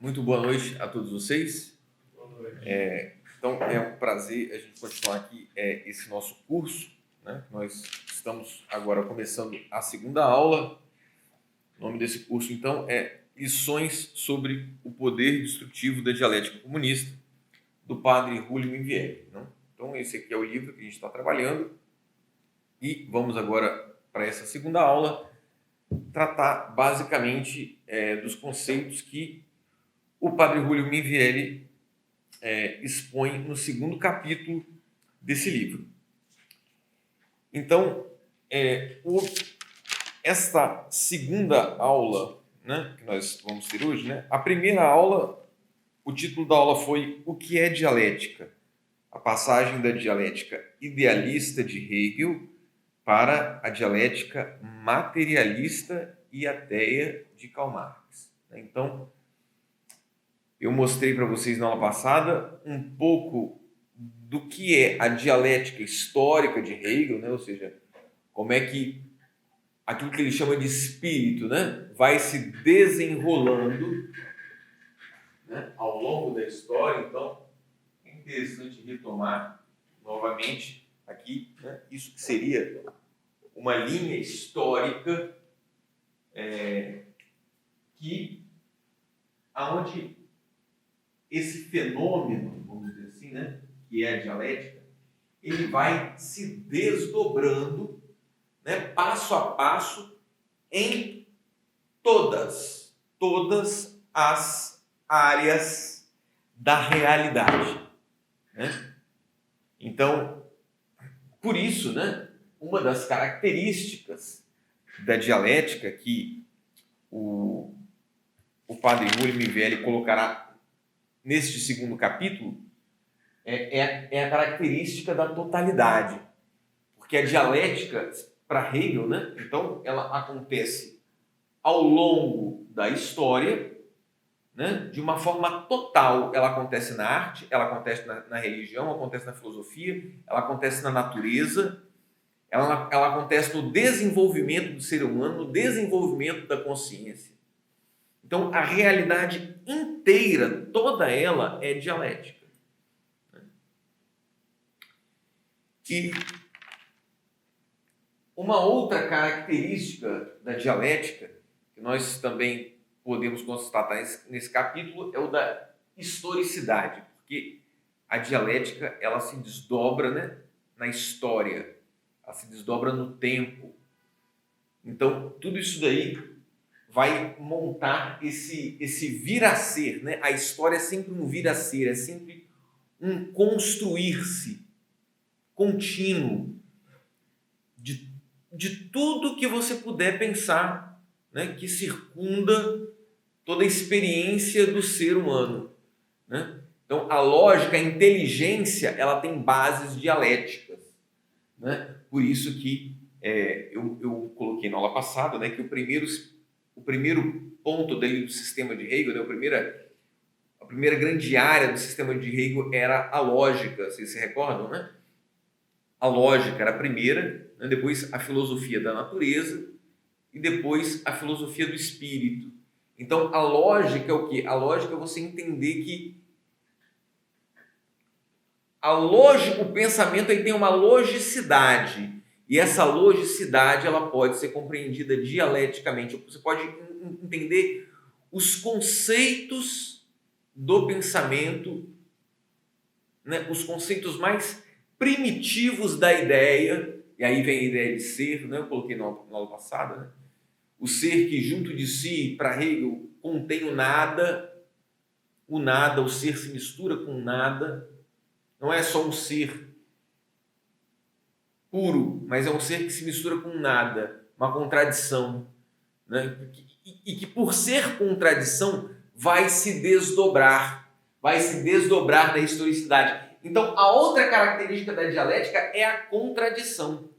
Muito boa noite a todos vocês. Boa noite. Então, é um prazer a gente continuar aqui esse nosso curso, né? Nós estamos agora começando a segunda aula. O nome desse curso, então, é Lições sobre o Poder Destrutivo da Dialética Comunista, do padre Júlio Minvieri, né? Então, esse aqui é o livro que a gente está trabalhando e vamos agora, para essa segunda aula, tratar basicamente dos conceitos que o padre Júlio Minvieri expõe no segundo capítulo desse livro. Então, esta segunda aula, né, que nós vamos ter hoje, né, a primeira aula, o título da aula foi O que é dialética? A passagem da dialética idealista de Hegel para a dialética materialista e ateia de Karl Marx. Então, eu mostrei para vocês na aula passada um pouco do que é a dialética histórica de Hegel, né? Ou seja, como é que aquilo que ele chama de espírito, né, vai se desenrolando, né, ao longo da história. Então, é interessante retomar novamente aqui, né, isso que seria uma linha histórica aonde esse fenômeno, vamos dizer assim, né, que é a dialética, ele vai se desdobrando, né, passo a passo em todas as áreas da realidade, né? Então, por isso, né, uma das características da dialética que o padre Júlio Minvieri colocará neste segundo capítulo é a característica da totalidade, porque a dialética, para Hegel, né, então, ela acontece ao longo da história, né, de uma forma total. Ela acontece na arte, ela acontece na religião, acontece na filosofia, ela acontece na natureza, ela acontece no desenvolvimento do ser humano, no desenvolvimento da consciência. Então, a realidade inteira, toda ela é dialética. E uma outra característica da dialética, que nós também podemos constatar nesse capítulo, é o da historicidade, porque a dialética, ela se desdobra, né, na história, ela se desdobra no tempo. Então, tudo isso daí vai montar esse vir a ser, né? A história é sempre um vir a ser, é sempre um construir-se contínuo de tudo que você puder pensar, né, que circunda toda a experiência do ser humano, né? Então, a lógica, a inteligência, ela tem bases dialéticas, né? Por isso que eu coloquei na aula passada, né, que o primeiro ponto do sistema de Hegel, né, a primeira grande área do sistema de Hegel era a lógica, vocês se recordam, né? A lógica era a primeira, né? Depois a filosofia da natureza e depois a filosofia do espírito. Então, a lógica é o quê? A lógica é você entender que o pensamento aí tem uma logicidade, e essa logicidade ela pode ser compreendida dialeticamente. Você pode entender os conceitos do pensamento, né? Os conceitos mais primitivos da ideia, e aí vem a ideia de ser, né? Eu coloquei na aula passada, né? O ser que junto de si, para Hegel, contém o nada, o ser se mistura com o nada, não é só um ser puro, mas é um ser que se mistura com nada, uma contradição, né? E que por ser contradição vai se desdobrar da historicidade. Então, a outra característica da dialética é a contradição,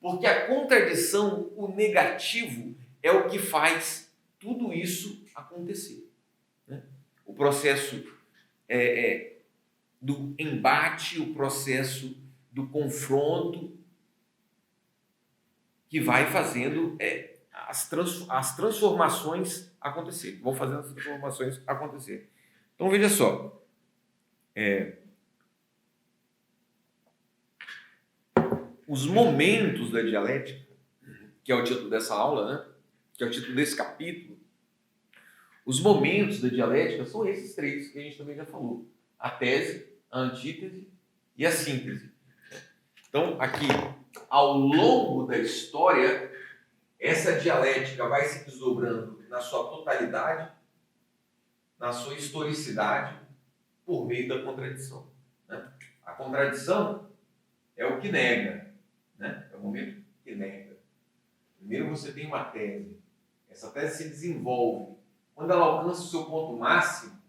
porque a contradição, o negativo, é o que faz tudo isso acontecer, né? O processo do embate, o processo do confronto, que vai fazendo as transformações acontecer, vão fazendo as transformações acontecer. Então veja só, os momentos da dialética, que é o título dessa aula, né? Que é o título desse capítulo, os momentos da dialética são esses três que a gente também já falou: a tese, a antítese e a síntese. Então, aqui, ao longo da história, essa dialética vai se desdobrando na sua totalidade, na sua historicidade, por meio da contradição. Né? A contradição é o que nega, né? É o momento que nega. Primeiro você tem uma tese. Essa tese se desenvolve. Quando ela alcança o seu ponto máximo,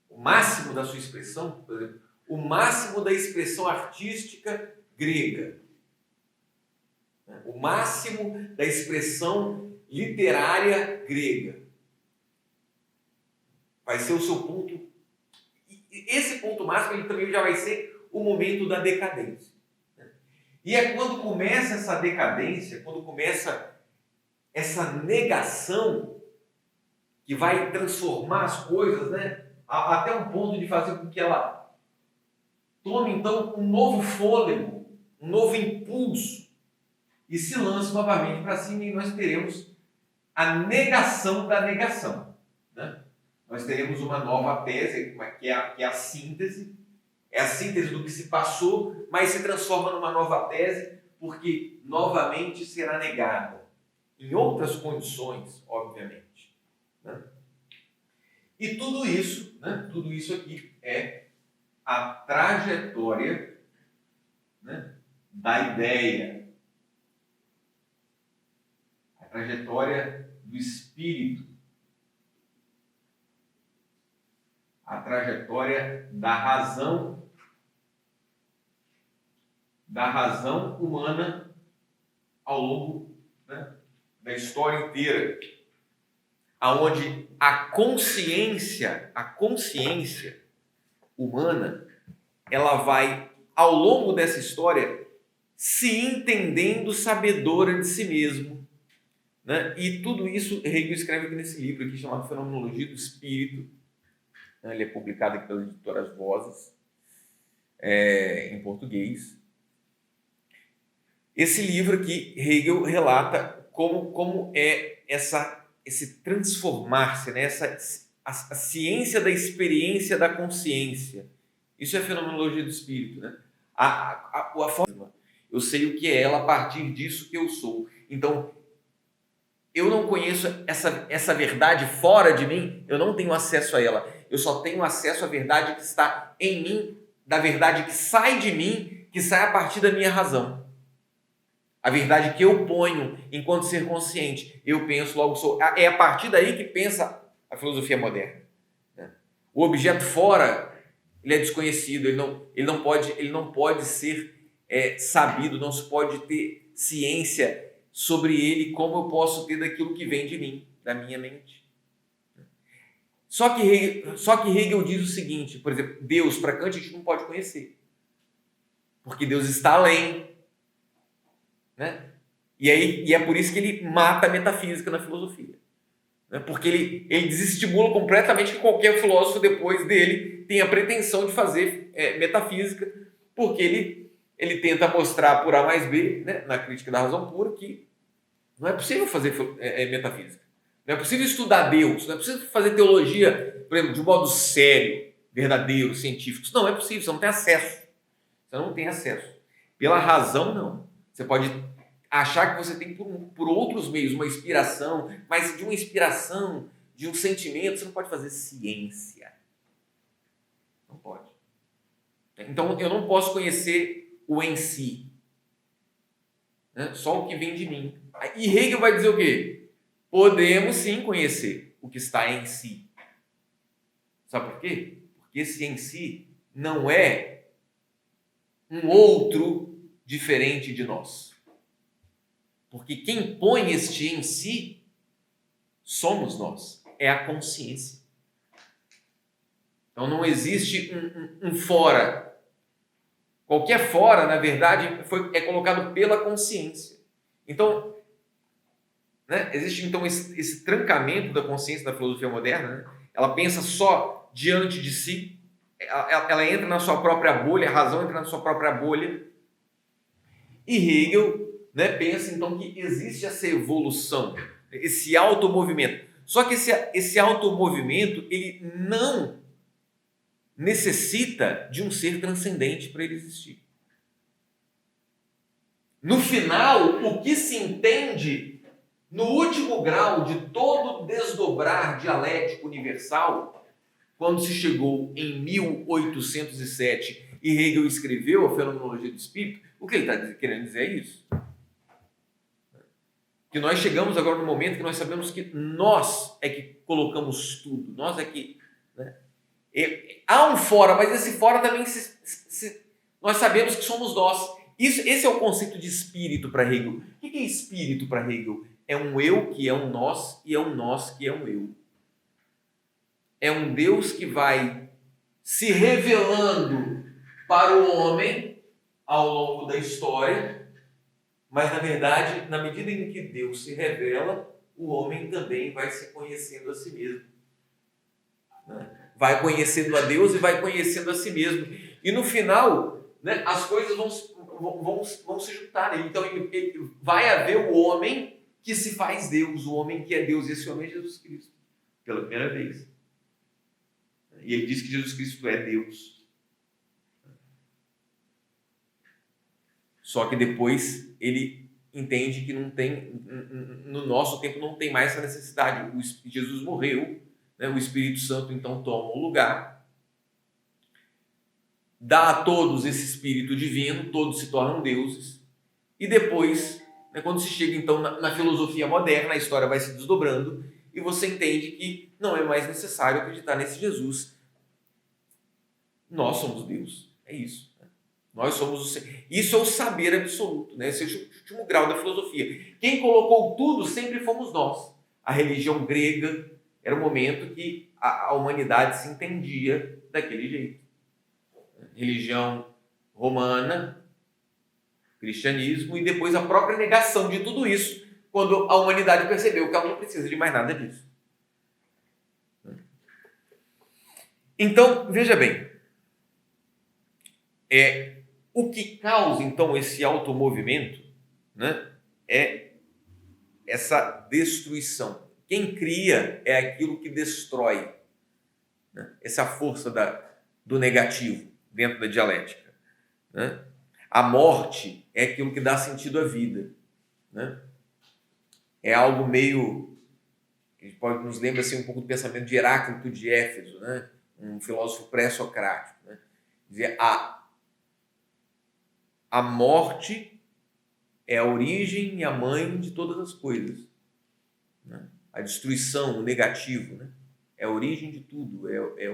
o máximo da sua expressão, por exemplo, o máximo da expressão artística grega, o máximo da expressão literária grega, vai ser o seu ponto. E esse ponto máximo ele também já vai ser o momento da decadência. E é quando começa essa decadência, quando começa essa negação que vai transformar as coisas, né, até um ponto de fazer com que ela tome então um novo fôlego, um novo impulso e se lance novamente para cima, e nós teremos a negação da negação. Né? Nós teremos uma nova tese, que é a síntese. É a síntese do que se passou, mas se transforma numa nova tese, porque novamente será negada. Em outras condições, obviamente. Né? E tudo isso, né? Tudo isso aqui é a trajetória, né, da ideia. A trajetória do espírito. A trajetória da razão humana ao longo, né, da história inteira, aonde a consciência humana, ela vai, ao longo dessa história, se entendendo sabedora de si mesmo, né? E tudo isso Hegel escreve aqui nesse livro aqui, chamado Fenomenologia do Espírito. Ele é publicado aqui pela editora As Vozes, em português. Esse livro aqui, Hegel relata como é esse transformar-se, né? A ciência da experiência da consciência. Isso é fenomenologia do espírito. Né? A forma, eu sei o que é ela a partir disso que eu sou. Então, eu não conheço essa verdade fora de mim, eu não tenho acesso a ela. Eu só tenho acesso à verdade que está em mim, da verdade que sai de mim, que sai a partir da minha razão. A verdade que eu ponho enquanto ser consciente. Eu penso, logo sou. É a partir daí que pensa a filosofia moderna. O objeto fora, ele é desconhecido, ele não pode ser sabido, não se pode ter ciência sobre ele como eu posso ter daquilo que vem de mim, da minha mente. Só que Hegel diz o seguinte, por exemplo, Deus, para Kant, a gente não pode conhecer. Porque Deus está além. Né? E é por isso que ele mata a metafísica na filosofia. Né? Porque ele desestimula completamente que qualquer filósofo depois dele tenha a pretensão de fazer metafísica, porque ele tenta mostrar por A mais B, né, na crítica da razão pura, que não é possível fazer metafísica. Não é possível estudar Deus, não é possível fazer teologia, por exemplo, de um modo sério, verdadeiro, científico. Isso não é possível, você não tem acesso. Você não tem acesso. Pela razão, não. Você pode achar que você tem por outros meios uma inspiração, mas de uma inspiração, de um sentimento, você não pode fazer ciência. Não pode. Então, eu não posso conhecer o em si. Né? Só o que vem de mim. E Hegel vai dizer o quê? Podemos sim conhecer o que está em si. Sabe por quê? Porque esse em si não é um outro diferente de nós. Porque quem põe este em si somos nós. É a consciência. Então não existe um fora. Qualquer fora, na verdade, é colocado pela consciência. Então, né, existe então esse trancamento da consciência da filosofia moderna. Né? ela pensa só diante de si, ela entra na sua própria bolha, a razão entra na sua própria bolha. E Hegel, né, pensa então que existe essa evolução, esse automovimento. Só que esse automovimento, ele não necessita de um ser transcendente para ele existir. No final, o que se entende no último grau de todo desdobrar dialético universal, quando se chegou em 1807 e Hegel escreveu a Fenomenologia do Espírito, o que ele está querendo dizer é isso. Que nós chegamos agora no momento que nós sabemos que nós é que colocamos tudo, nós é que... Né? Há um fora, mas esse fora também nós sabemos que somos nós. Esse é o conceito de espírito para Hegel. O que é espírito para Hegel? É um eu que é um nós e é um nós que é um eu. É um Deus que vai se revelando para o homem ao longo da história, mas na verdade, na medida em que Deus se revela, o homem também vai se conhecendo a si mesmo. Vai conhecendo a Deus e vai conhecendo a si mesmo. E no final, né, as coisas vão se juntar. Então vai haver o homem que se faz Deus, o homem que é Deus. Esse homem é Jesus Cristo, pela primeira vez. E ele diz que Jesus Cristo é Deus. Só que depois ele entende que não tem, no nosso tempo não tem mais essa necessidade. Jesus morreu, né? O Espírito Santo então toma o lugar, dá a todos esse Espírito divino, todos se tornam deuses, e depois, né, quando se chega então na filosofia moderna, a história vai se desdobrando, e você entende que não é mais necessário acreditar nesse Jesus. Nós somos Deus, é isso. Nós somos isso é o saber absoluto, né? Esse é o último grau da filosofia. Quem colocou tudo sempre fomos nós. A religião grega era o momento que a humanidade se entendia daquele jeito. Religião romana, cristianismo e depois a própria negação de tudo isso, quando a humanidade percebeu que ela não precisa de mais nada disso. Então, veja bem, o que causa, então, esse automovimento, né, é essa destruição. Quem cria é aquilo que destrói. Né? Essa é a força do negativo dentro da dialética. Né? A morte é aquilo que dá sentido à vida. Né? É algo meio... A gente pode nos lembra assim, um pouco do pensamento de Heráclito de Éfeso, né? Um filósofo pré-socrático. Né? Dizia, a morte é a origem e a mãe de todas as coisas. Né? A destruição, o negativo, né? É a origem de tudo, é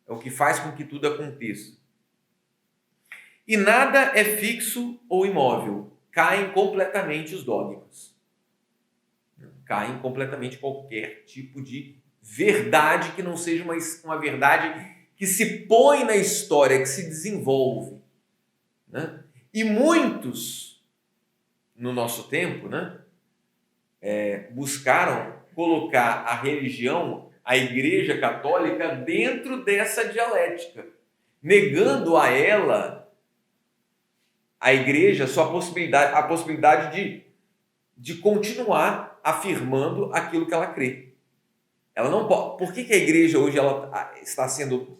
o que faz com que tudo aconteça. E nada é fixo ou imóvel, caem completamente os dogmas. Caem completamente qualquer tipo de verdade que não seja uma verdade que se põe na história, que se desenvolve. Né? E muitos, no nosso tempo, né, buscaram colocar a religião, a Igreja Católica, dentro dessa dialética, negando a ela, a Igreja, a possibilidade de continuar afirmando aquilo que ela crê. Ela não pode. Por que a Igreja hoje ela está sendo,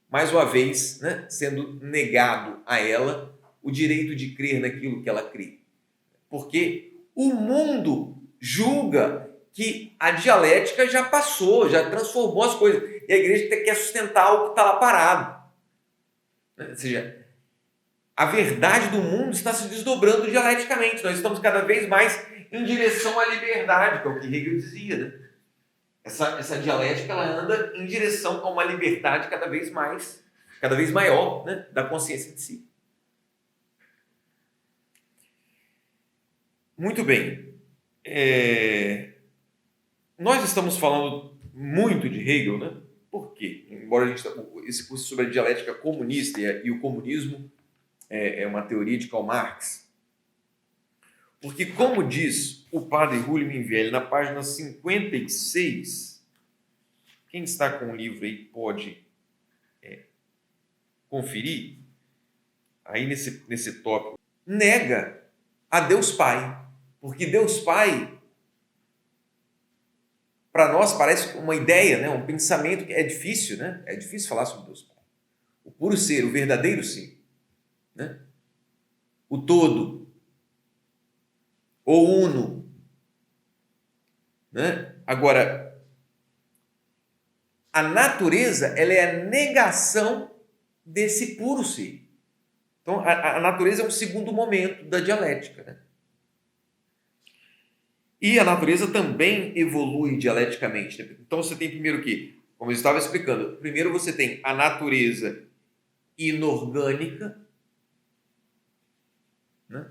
mais uma vez, né, sendo negado a ela o direito de crer naquilo que ela crê? Porque o mundo julga que a dialética já passou, já transformou as coisas. E a Igreja quer sustentar o que está lá parado. Ou seja, a verdade do mundo está se desdobrando dialeticamente. Nós estamos cada vez mais em direção à liberdade, que é o que Hegel dizia. Né? Essa dialética ela anda em direção a uma liberdade cada vez maior, né, da consciência de si. Muito bem. Nós estamos falando muito de Hegel, né? Por quê? Embora esse curso sobre a dialética comunista e o comunismo é uma teoria de Karl Marx. Porque, como diz o padre Rulli Minvielli na página 56, Quem está com o livro aí pode conferir, aí nesse tópico, nega a Deus Pai. Porque Deus Pai, para nós, parece uma ideia, né? Um pensamento que é difícil, né? É difícil falar sobre Deus Pai. O puro ser, o verdadeiro ser, né? O todo, o uno, né? Agora, a natureza, ela é a negação desse puro ser. Então, a natureza é um segundo momento da dialética, né? E a natureza também evolui dialeticamente, né? Então, você tem primeiro o quê? Como eu estava explicando, primeiro você tem a natureza inorgânica, né?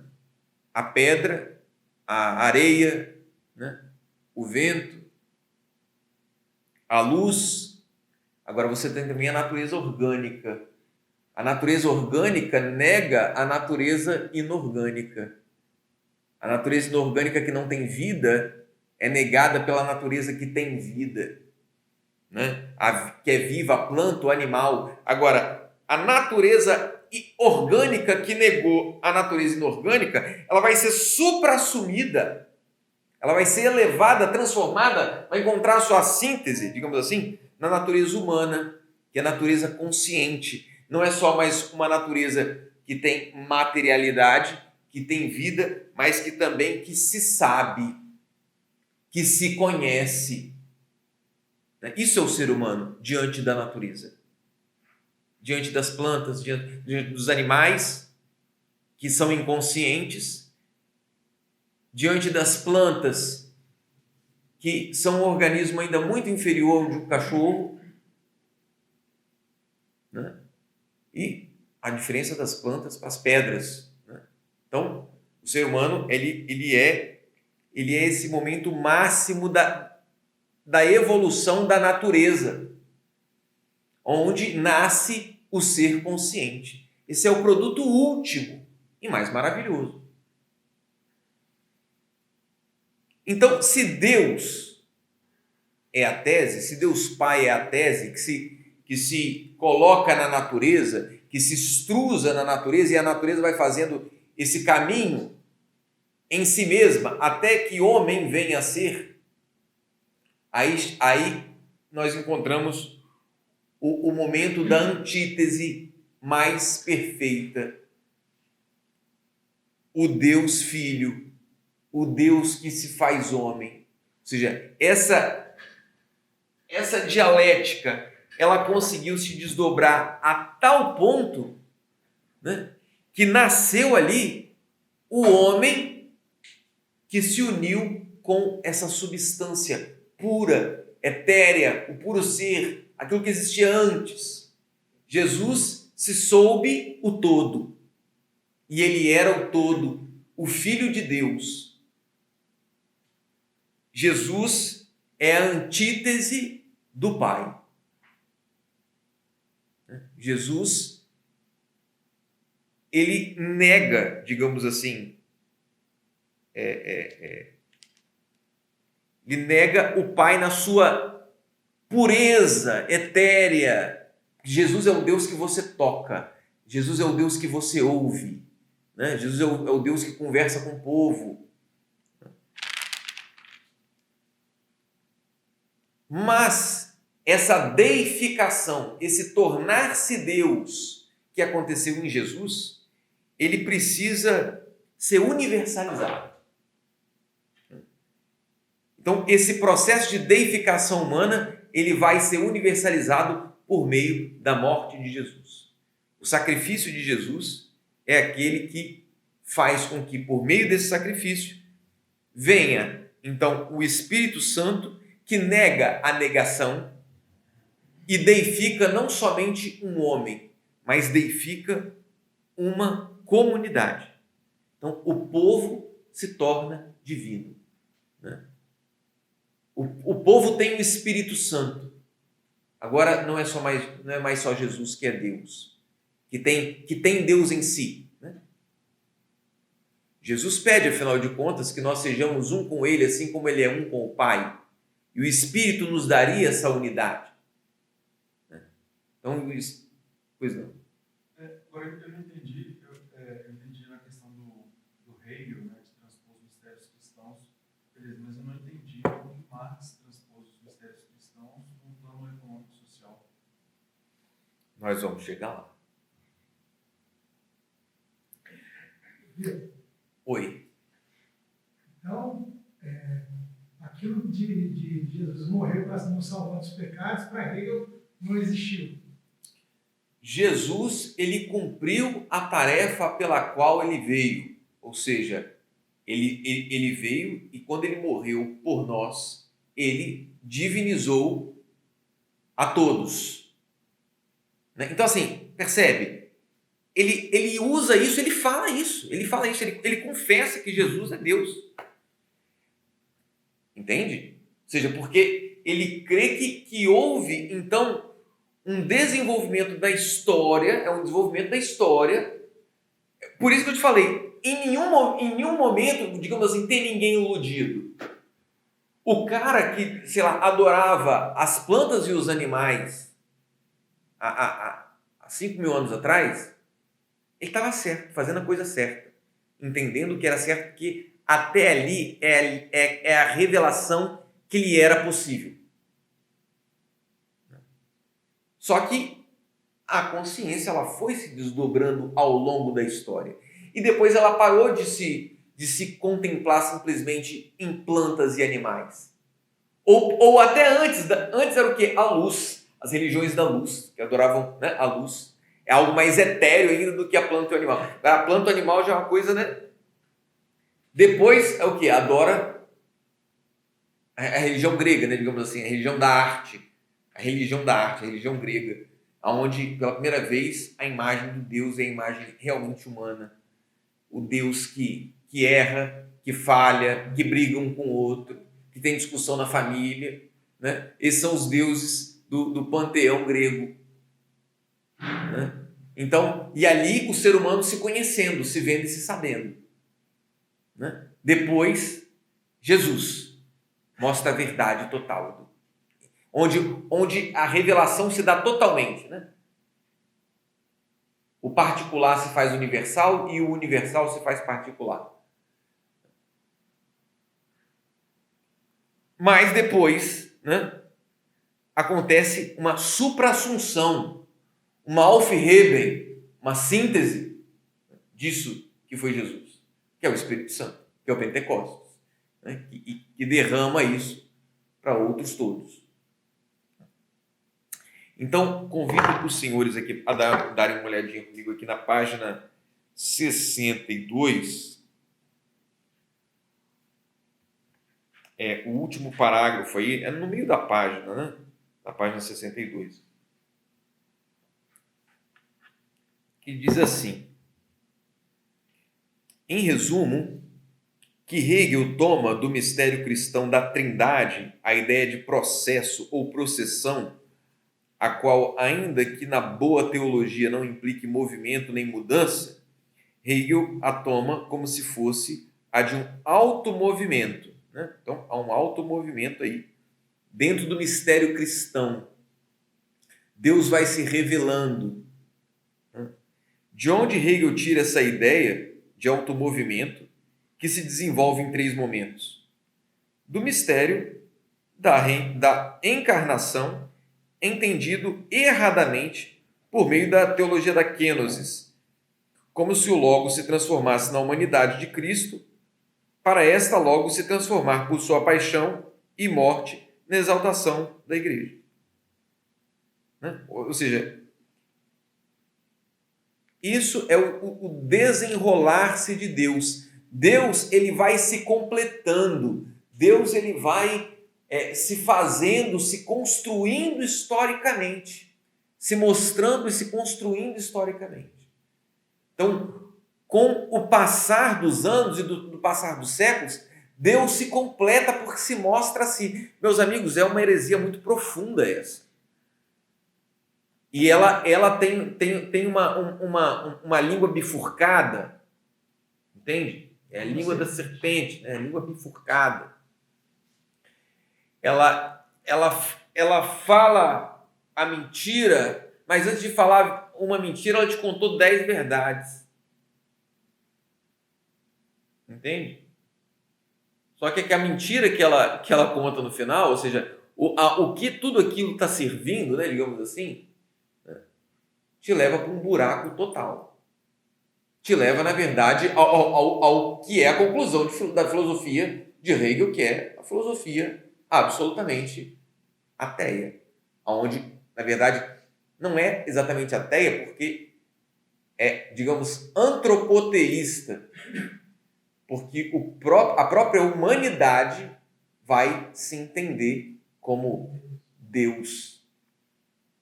A pedra, a areia, né? O vento, a luz. Agora você tem também a natureza orgânica. A natureza orgânica nega a natureza inorgânica. A natureza inorgânica que não tem vida é negada pela natureza que tem vida, né? Que é viva, a planta, o animal. Agora, a natureza orgânica que negou a natureza inorgânica, ela vai ser suprassumida, ela vai ser elevada, transformada, vai encontrar a sua síntese, digamos assim, na natureza humana, que é a natureza consciente. Não é só mais uma natureza que tem materialidade, que tem vida, mas que também que se sabe, que se conhece. Isso é o ser humano diante da natureza, diante das plantas, diante dos animais que são inconscientes, diante das plantas que são um organismo ainda muito inferior ao de um cachorro, né? E a diferença das plantas para as pedras, né? Então, o ser humano ele é esse momento máximo da evolução da natureza, onde nasce o ser consciente. Esse é o produto último e mais maravilhoso. Então, se Deus é a tese, se Deus Pai é a tese que se coloca na natureza, que se extrusa na natureza, e a natureza vai fazendo esse caminho em si mesma até que homem venha a ser, aí nós encontramos o momento da antítese mais perfeita. O Deus Filho, o Deus que se faz homem. Ou seja, essa dialética, ela conseguiu se desdobrar a tal ponto, né, que nasceu ali o homem que se uniu com essa substância pura, etérea, o puro ser, aquilo que existia antes. Jesus se soube o todo, e ele era o todo, o Filho de Deus. Jesus é a antítese do Pai. Jesus, ele nega, digamos assim, ele nega o Pai na sua pureza etérea. Jesus é o Deus que você toca, Jesus é o Deus que você ouve, né? Jesus é o Deus que conversa com o povo. Mas essa deificação, esse tornar-se Deus que aconteceu em Jesus, ele precisa ser universalizado. Então, esse processo de deificação humana, ele vai ser universalizado por meio da morte de Jesus. O sacrifício de Jesus é aquele que faz com que, por meio desse sacrifício, venha, então, o Espírito Santo, que nega a negação e deifica não somente um homem, mas deifica uma comunidade. Então, o povo se torna divino, né? O povo tem o Espírito Santo. Agora não é mais só Jesus que é Deus, que tem Deus em si, né? Jesus pede, afinal de contas, que nós sejamos um com Ele, assim como Ele é um com o Pai. E o Espírito nos daria essa unidade. Então, isso... Pois não. Agora eu não entendi, eu entendi na questão do Hegel, né, de transpor os mistérios cristãos, beleza, mas eu não entendi como que Marx transpôs os mistérios cristãos no plano econômico social. Nós vamos chegar lá. Oi. Então, aquilo de Jesus morrer para nos salvar dos pecados, para Hegel não existiu. Jesus, ele cumpriu a tarefa pela qual ele veio. Ou seja, ele veio e quando ele morreu por nós, ele divinizou a todos. Então, assim, percebe? Ele usa isso, ele fala isso, ele confessa que Jesus é Deus. Entende? Ou seja, porque ele crê que houve, então, um desenvolvimento da história, é um desenvolvimento da história. Por isso que eu te falei, em nenhum momento, digamos assim, tem ninguém iludido. O cara que, sei lá, adorava as plantas e os animais há 5.000 anos atrás, ele estava certo, fazendo a coisa certa, entendendo que era certo, porque até ali é a revelação que lhe era possível. Só que a consciência ela foi se desdobrando ao longo da história. E depois ela parou de se contemplar simplesmente em plantas e animais. Ou até antes era o quê? A luz, as religiões da luz, que adoravam, né, a luz. É algo mais etéreo ainda do que a planta e o animal. A planta e o animal já é uma coisa, né? Depois é o quê? Adora a religião grega, né, digamos assim, a religião da arte. A religião grega, onde pela primeira vez a imagem do Deus é a imagem realmente humana. O Deus que erra, que falha, que briga um com o outro, que tem discussão na família, né? Esses são os deuses do panteão grego, né? Então, e ali o ser humano se conhecendo, se vendo e se sabendo, né? Depois, Jesus mostra a verdade total, onde a revelação se dá totalmente, né? O particular se faz universal e o universal se faz particular. Mas depois, né, acontece uma supra-assunção, uma Aufheben, uma síntese disso que foi Jesus, que é o Espírito Santo, que é o Pentecostes, né, que derrama isso para outros todos. Então, convido os senhores aqui a darem uma olhadinha comigo aqui na página 62. O último parágrafo aí, é no meio da página, né? Na página 62. Que diz assim: em resumo, que Hegel toma do mistério cristão da Trindade a ideia de processo ou processão, a qual, ainda que na boa teologia não implique movimento nem mudança, Hegel a toma como se fosse a de um automovimento, né? Então, há um automovimento aí dentro do mistério cristão. Deus vai se revelando. De onde Hegel tira essa ideia de automovimento que se desenvolve em 3 momentos? Do mistério da encarnação, entendido erradamente por meio da teologia da kenosis, como se o Logos se transformasse na humanidade de Cristo, para esta logo se transformar por sua paixão e morte na exaltação da igreja. Né? Ou seja, isso é o desenrolar-se de Deus. Deus ele vai se completando. Deus ele vai se fazendo, se construindo historicamente. Se mostrando e se construindo historicamente. Então, com o passar dos anos e do passar dos séculos, Deus se completa porque se mostra a si. Meus amigos, é uma heresia muito profunda essa. E ela tem uma língua bifurcada, entende? É a língua da serpente, né? A língua bifurcada. Ela fala a mentira, mas antes de falar uma mentira, ela te contou 10 verdades. Entende? Só que a mentira que ela conta no final, ou seja, o que tudo aquilo está servindo, né, digamos assim, né, te leva para um buraco total. Te leva, na verdade, ao que é a conclusão da filosofia de Hegel, que é a filosofia absolutamente ateia. Onde, na verdade, não é exatamente ateia, porque é, digamos, antropoteísta. Porque a própria humanidade vai se entender como Deus,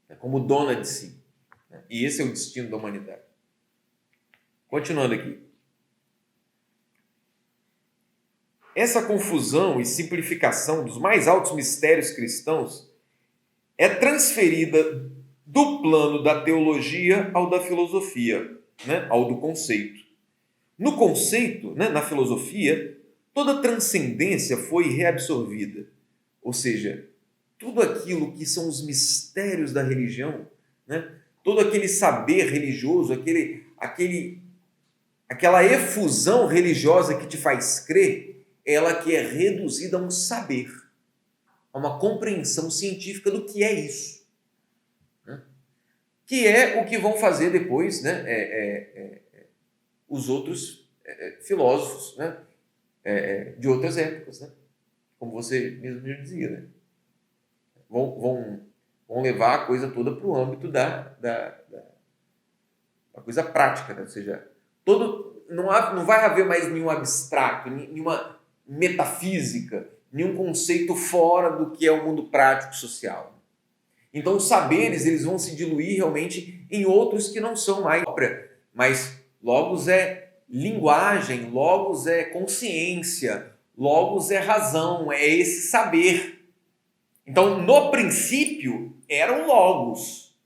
né, como dona de si. Né? E esse é o destino da humanidade. Continuando aqui. Essa confusão e simplificação dos mais altos mistérios cristãos é transferida do plano da teologia ao da filosofia, né? Ao do conceito. No conceito, né, na filosofia, toda transcendência foi reabsorvida. Ou seja, tudo aquilo que são os mistérios da religião, né, todo aquele saber religioso, aquela efusão religiosa que te faz crer, ela que é reduzida a um saber, a uma compreensão científica do que é isso. Né? Que é o que vão fazer depois, né, os outros filósofos, né, de outras épocas, né? Como você mesmo já dizia. Né? Vão levar a coisa toda para o âmbito da coisa prática, né? Ou seja, não vai haver mais nenhum abstrato, nenhuma metafísica, nenhum conceito fora do que é o mundo prático social. Então os saberes eles vão se diluir realmente em outros que não são mais própria, mas logos é linguagem, logos é consciência, logos é razão, é esse saber. Então, no princípio, eram logos.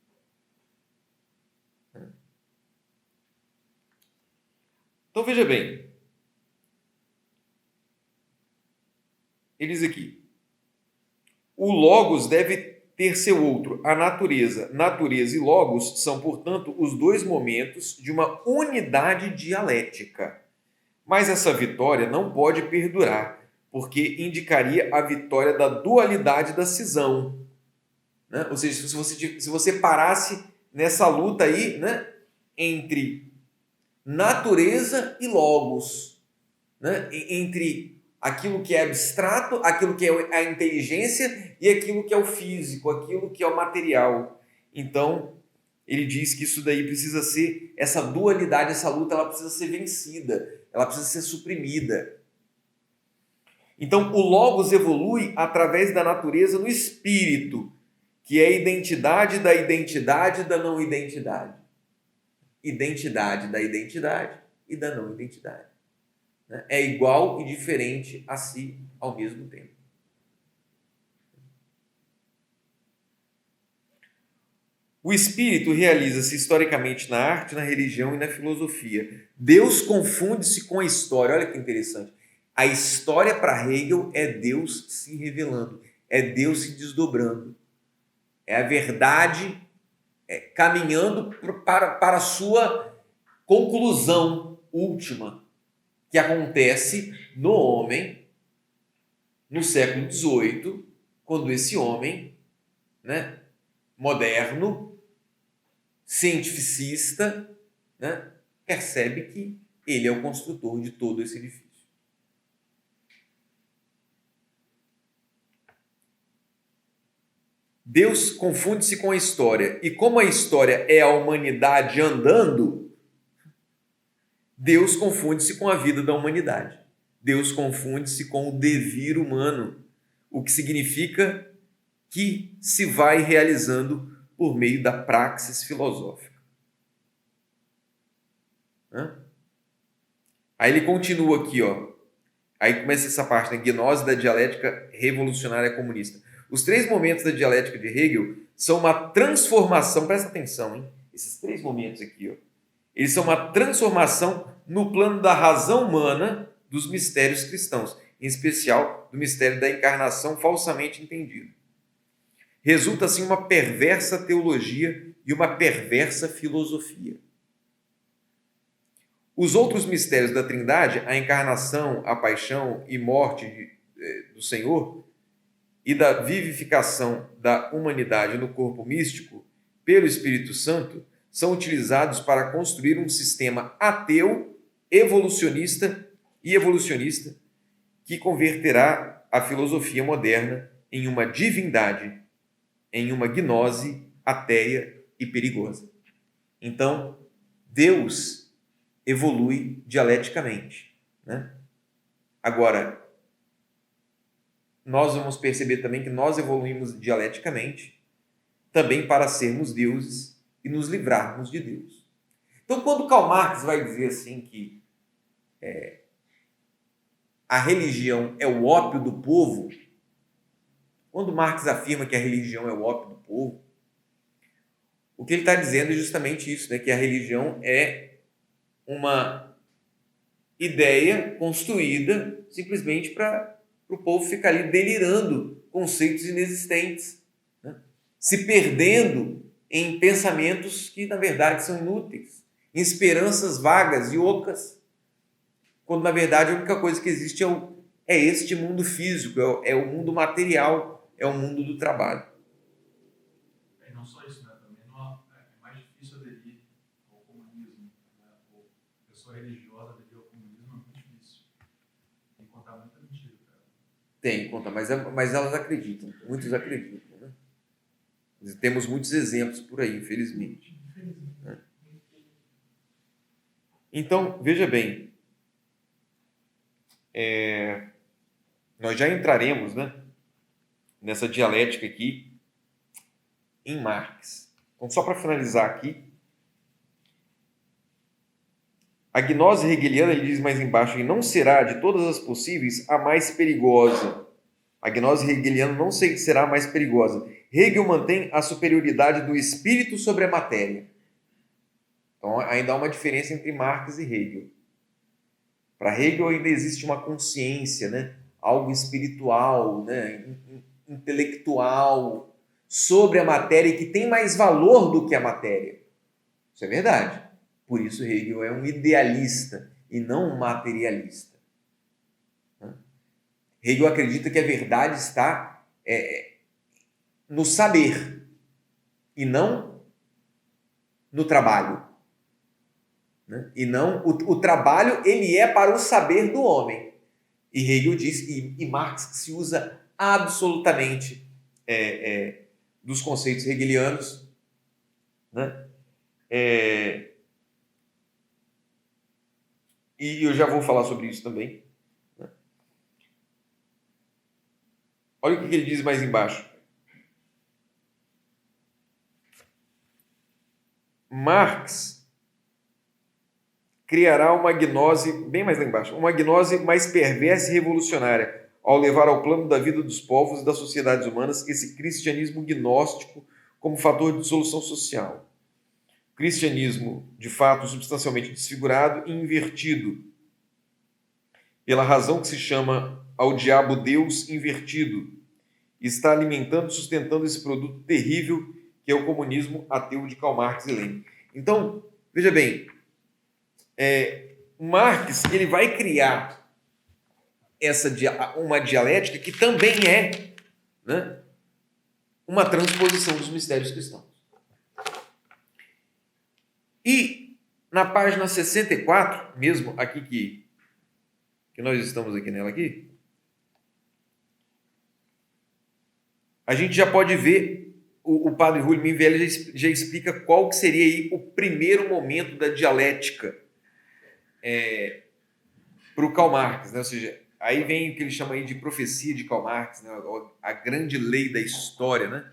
Então, veja bem. Ele diz aqui. O logos deve ter seu outro. A natureza. Natureza e logos são, portanto, os dois momentos de uma unidade dialética. Mas essa vitória não pode perdurar, porque indicaria a vitória da dualidade da cisão. Né? Ou seja, se você parasse nessa luta aí, né, entre natureza e logos, né, entre aquilo que é abstrato, aquilo que é a inteligência e aquilo que é o físico, aquilo que é o material. Então, ele diz que isso daí precisa ser, essa dualidade, essa luta, ela precisa ser vencida, ela precisa ser suprimida. Então, o logos evolui através da natureza no espírito, que é a identidade da não identidade. Identidade da identidade e da não identidade. É igual e diferente a si ao mesmo tempo. O espírito realiza-se historicamente na arte, na religião e na filosofia. Deus confunde-se com a história. Olha que interessante. A história para Hegel é Deus se revelando, é Deus se desdobrando. É a verdade caminhando para a sua conclusão última, que acontece no homem, no século XVIII, quando esse homem, né, moderno, cientificista, né, percebe que ele é o construtor de todo esse edifício. Deus confunde-se com a história, e como a história é a humanidade andando, Deus confunde-se com a vida da humanidade. Deus confunde-se com o devir humano, o que significa que se vai realizando por meio da praxis filosófica. Aí ele continua aqui, ó. Aí começa essa parte, né? Gnose da dialética revolucionária comunista. Os 3 momentos da dialética de Hegel são uma transformação, presta atenção, hein? Esses 3 momentos aqui, ó, eles são uma transformação no plano da razão humana dos mistérios cristãos, em especial do mistério da encarnação falsamente entendido. Resulta assim uma perversa teologia e uma perversa filosofia. Os outros mistérios da Trindade, a encarnação, a paixão e morte do Senhor e da vivificação da humanidade no corpo místico pelo Espírito Santo, são utilizados para construir um sistema ateu, evolucionista que converterá a filosofia moderna em uma divindade, em uma gnose ateia e perigosa. Então, Deus evolui dialeticamente, né? Agora, nós vamos perceber também que nós evoluímos dialeticamente também para sermos deuses e nos livrarmos de Deus. Então, quando Karl Marx vai dizer assim que a religião é o ópio do povo, quando Marx afirma que a religião é o ópio do povo, o que ele está dizendo é justamente isso, né? Que a religião é uma ideia construída simplesmente para o povo ficar ali delirando conceitos inexistentes, né? Se perdendo em pensamentos que, na verdade, são inúteis, em esperanças vagas e ocas, quando, na verdade, a única coisa que existe é este mundo físico, é o mundo material, é o mundo do trabalho. E não só isso, né? Também é mais difícil aderir ao comunismo, né? A pessoa religiosa aderir ao comunismo é muito difícil. Tem que contar muita mentira, cara. Tem que contar, mas elas acreditam, muitos acreditam, né? Temos muitos exemplos por aí, infelizmente. Né? Então, veja bem, nós já entraremos, né, nessa dialética aqui em Marx. Então, só para finalizar aqui, a gnose hegeliana, ele diz mais embaixo, que não será de todas as possíveis a mais perigosa. A gnose hegeliana não será a mais perigosa. Hegel mantém a superioridade do espírito sobre a matéria. Então, ainda há uma diferença entre Marx e Hegel. Para Hegel ainda existe uma consciência, né? Algo espiritual, né? Intelectual, sobre a matéria que tem mais valor do que a matéria. Isso é verdade. Por isso Hegel é um idealista e não um materialista. Hegel acredita que a verdade está no saber e não no trabalho. E não o trabalho, ele é para o saber do homem. E Hegel diz, e Marx se usa absolutamente dos conceitos hegelianos, né? E eu já vou falar sobre isso também, né? Olha o que ele diz mais embaixo. Marx criará uma gnose, bem mais lá embaixo, uma gnose mais perversa e revolucionária, ao levar ao plano da vida dos povos e das sociedades humanas esse cristianismo gnóstico como fator de solução social. Cristianismo, de fato, substancialmente desfigurado e invertido, pela razão que se chama ao diabo Deus invertido, está alimentando e sustentando esse produto terrível que é o comunismo ateu de Karl Marx e Lenin. Então, veja bem, Marx ele vai criar uma dialética que também é, né, uma transposição dos mistérios cristãos. E na página 64, mesmo aqui que nós estamos aqui nela aqui, a gente já pode ver, o padre Rulli Minvelli já explica qual que seria aí o primeiro momento da dialética para o Karl Marx, né? Ou seja, aí vem o que ele chama aí de profecia de Karl Marx, né? A grande lei da história, né?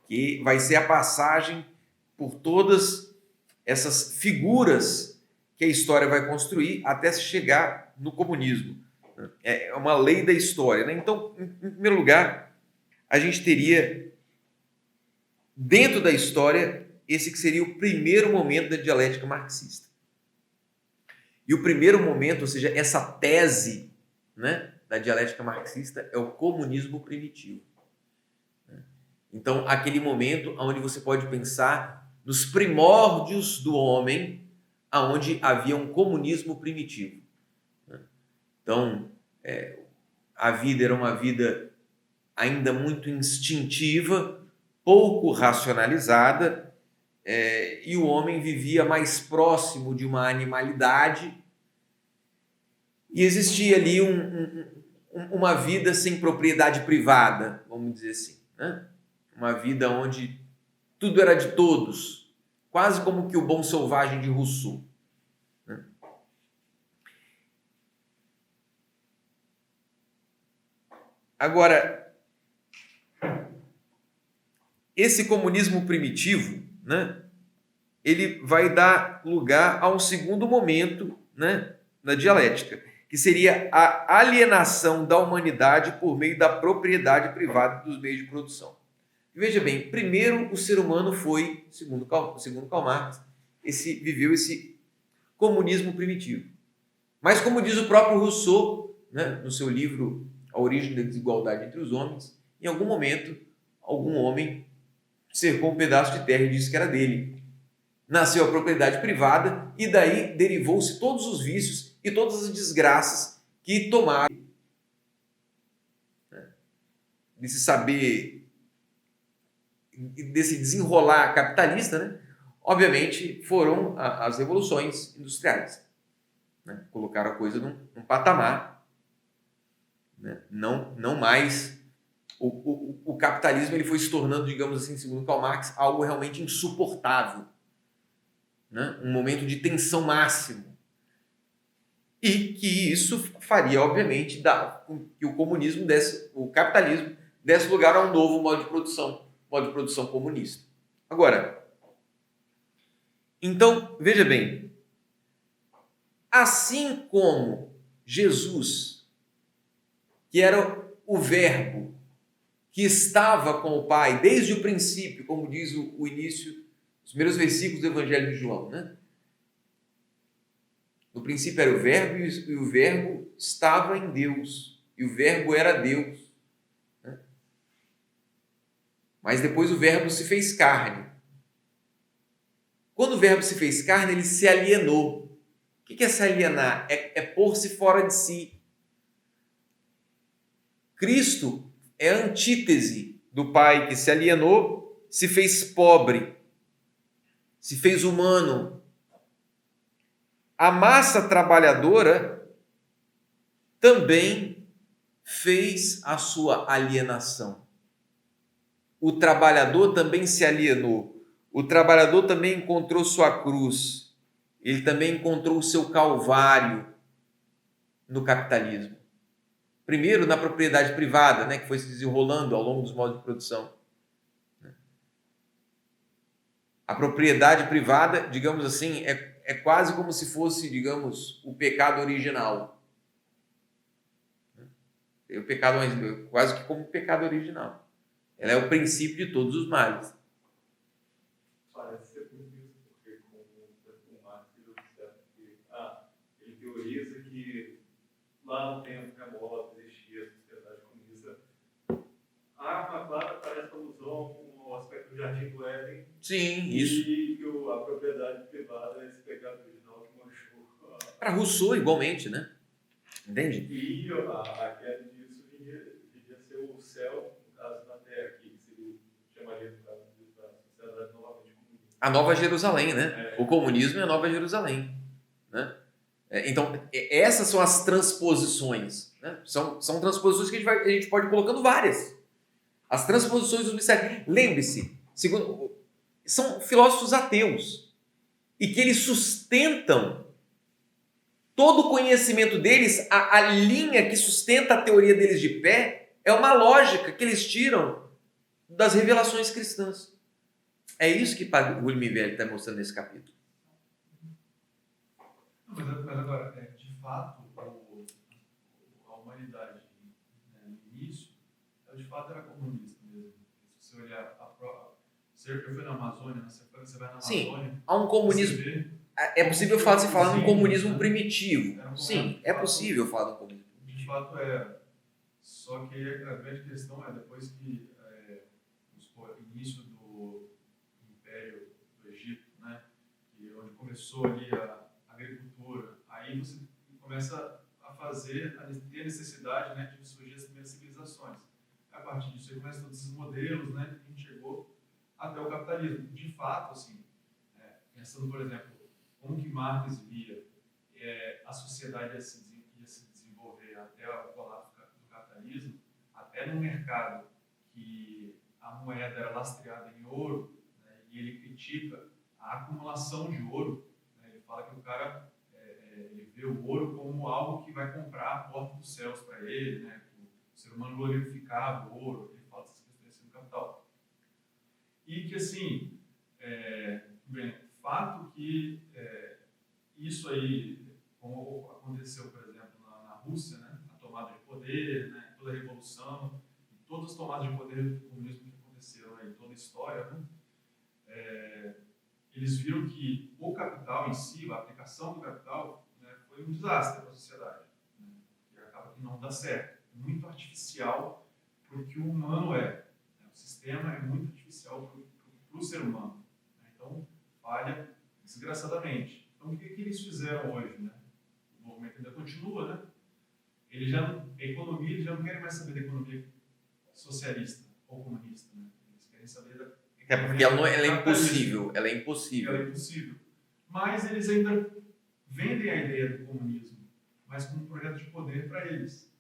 Que vai ser a passagem por todas essas figuras que a história vai construir até se chegar no comunismo. É uma lei da história, né? Então, em primeiro lugar, a gente teria dentro da história esse que seria o primeiro momento da dialética marxista. E o primeiro momento, ou seja, essa tese, né, da dialética marxista é o comunismo primitivo. Então, aquele momento onde você pode pensar nos primórdios do homem, aonde havia um comunismo primitivo. Então, a vida era uma vida ainda muito instintiva, pouco racionalizada, e o homem vivia mais próximo de uma animalidade, e existia ali uma vida sem propriedade privada, vamos dizer assim, né? Uma vida onde tudo era de todos, quase como que o Bom Selvagem de Rousseau, né? Agora, esse comunismo primitivo, né, ele vai dar lugar a um segundo momento, né, na dialética, que seria a alienação da humanidade por meio da propriedade privada dos meios de produção. Veja bem, primeiro o ser humano foi, segundo Karl Marx, viveu esse comunismo primitivo. Mas como diz o próprio Rousseau, né, no seu livro A Origem da Desigualdade entre os Homens, em algum momento, algum homem cercou um pedaço de terra e disse que era dele. Nasceu a propriedade privada e daí derivou-se todos os vícios e todas as desgraças que tomaram desse saber, desse desenrolar capitalista, né? Obviamente foram as revoluções industriais, né? Colocaram a coisa num patamar, né? Não mais o capitalismo, ele foi se tornando, digamos assim, segundo Karl Marx, algo realmente insuportável, né? Um momento de tensão máximo. E que isso faria, obviamente, que o capitalismo desse lugar a um novo modo de produção comunista. Agora, então, veja bem, assim como Jesus, que era o Verbo, que estava com o Pai desde o princípio, como diz o início, os primeiros versículos do Evangelho de João, né? No princípio era o Verbo e o Verbo estava em Deus, e o Verbo era Deus, né? Mas depois o Verbo se fez carne. Quando o Verbo se fez carne, ele se alienou. O que é se alienar? É pôr-se fora de si. Cristo é a antítese do Pai que se alienou, se fez pobre, se fez humano. A massa trabalhadora também fez a sua alienação. O trabalhador também se alienou. O trabalhador também encontrou sua cruz. Ele também encontrou o seu calvário no capitalismo. Primeiro na propriedade privada, né, que foi se desenrolando ao longo dos modos de produção. A propriedade privada, digamos assim, é quase como se fosse, digamos, o pecado original. O pecado, quase que como o pecado original. Ela é o princípio de todos os males. Parece ser muito isso, porque como o Marx observa que ele teoriza que lá no tempo que a moda existia, a sociedade comunista, há uma clara parece alusão ao aspecto do Jardim do Éden. Sim, isso. E que a propriedade privada é esse pecado original que manchou. Para Rousseau, igualmente, né? Entende? E a queda disso devia ser o céu, no caso da terra, que se chamaria, no caso da sociedade novamente comunista. A Nova Jerusalém, né? O comunismo é a Nova Jerusalém, né? Então, essas são as transposições, né? São transposições que a gente pode ir colocando várias. As transposições do mistério. Lembre-se, são filósofos ateus e que eles sustentam todo o conhecimento deles, a linha que sustenta a teoria deles de pé é uma lógica que eles tiram das revelações cristãs. É isso que Padre William Velho está mostrando nesse capítulo. Mas agora, de fato, a humanidade, né, no início, ela de fato era comunista mesmo. Se você olhar eu fui na Amazônia, você vai na Amazônia. Sim, há um comunismo. É possível se falar num comunismo primitivo. Sim, é possível falar num comunismo primitivo. De fato é. Só que a grande questão depois que o início do Império do começou ali a agricultura, aí você começa a ter a necessidade, né, de surgir as primeiras civilizações. A partir disso, aí começam todos esses modelos, né, que a gente chegou até o capitalismo. De fato, assim, pensando, por exemplo, como que Marx via a sociedade ia se desenvolver até o colapso do capitalismo, até no mercado que a moeda era lastreada em ouro, né, e ele critica a acumulação de ouro, né, ele fala que o cara ele vê o ouro como algo que vai comprar a porta dos céus para ele, né, o ser humano glorificava o ouro, ele fala dessas questões no Capital. E que, assim, bem, fato que isso aí, como aconteceu, por exemplo, na Rússia, né, a tomada de poder, né, toda a revolução, todas as tomadas de poder do comunismo que aconteceram aí, toda a história, né, eles viram que o capital em si, a aplicação do capital, né, foi um desastre para a sociedade, né, que acaba que não dá certo, muito artificial para o que o humano é, né, o sistema é muito artificial para o ser humano, né, então falha desgraçadamente. Então o que eles fizeram hoje, né? O movimento ainda continua, né? A economia, eles já não querem mais saber da economia socialista ou comunista, né? Eles querem saber da Porque ela é impossível, ela é impossível. Ela é impossível. Mas eles ainda vendem a ideia do comunismo, mas como um projeto de poder para eles.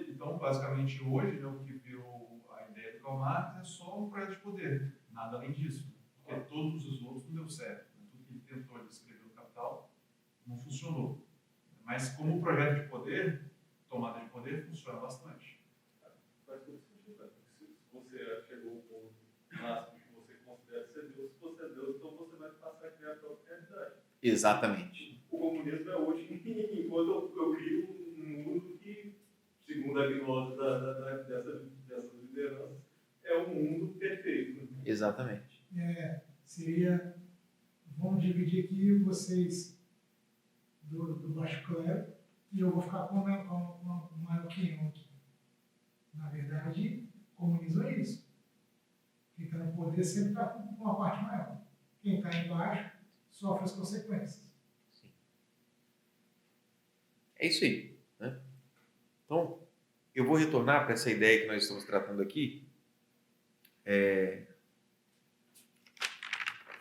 Então, basicamente, hoje, né, o que virou a ideia do Karl Marx é só um projeto de poder, nada além disso. Porque todos os outros não deu certo. Né? Tudo que ele tentou descrever no Capital não funcionou. Mas como projeto de poder, tomada de poder, funciona bastante. Faz todo sentido, se você chegou ao ponto máximo que você considera ser Deus, se você é Deus, então você vai passar a criar a própria realidade. Exatamente. O comunismo é hoje, enquanto eu crio um mundo que, segundo a gnose dessas lideranças, é um mundo perfeito. Né? Exatamente. Seria, vamos dividir aqui vocês do baixo clero e eu vou ficar com o maior quinhão aqui. Na verdade, o comunismo é isso. Quem está no poder sempre está com uma parte maior. Quem está embaixo sofre as consequências. Sim. É isso aí. Né? Então, eu vou retornar para essa ideia que nós estamos tratando aqui,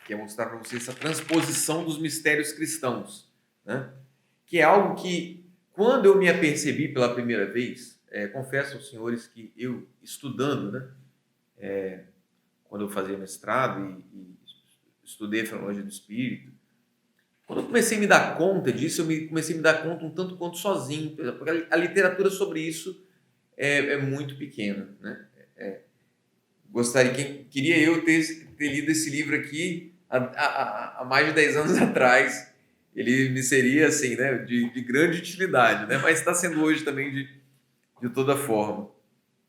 que é mostrar para vocês essa transposição dos mistérios cristãos, né? Que é algo que, quando eu me apercebi pela primeira vez, confesso aos senhores que eu, estudando, né, quando eu fazia mestrado e estudei a Fenomenologia do Espírito, quando eu comecei a me dar conta disso, comecei a me dar conta um tanto quanto sozinho, porque a literatura sobre isso é muito pequena, né? Queria eu ter lido esse livro aqui há mais de 10 anos atrás. Ele me seria assim, né, de grande utilidade, né? Mas está sendo hoje também de toda forma.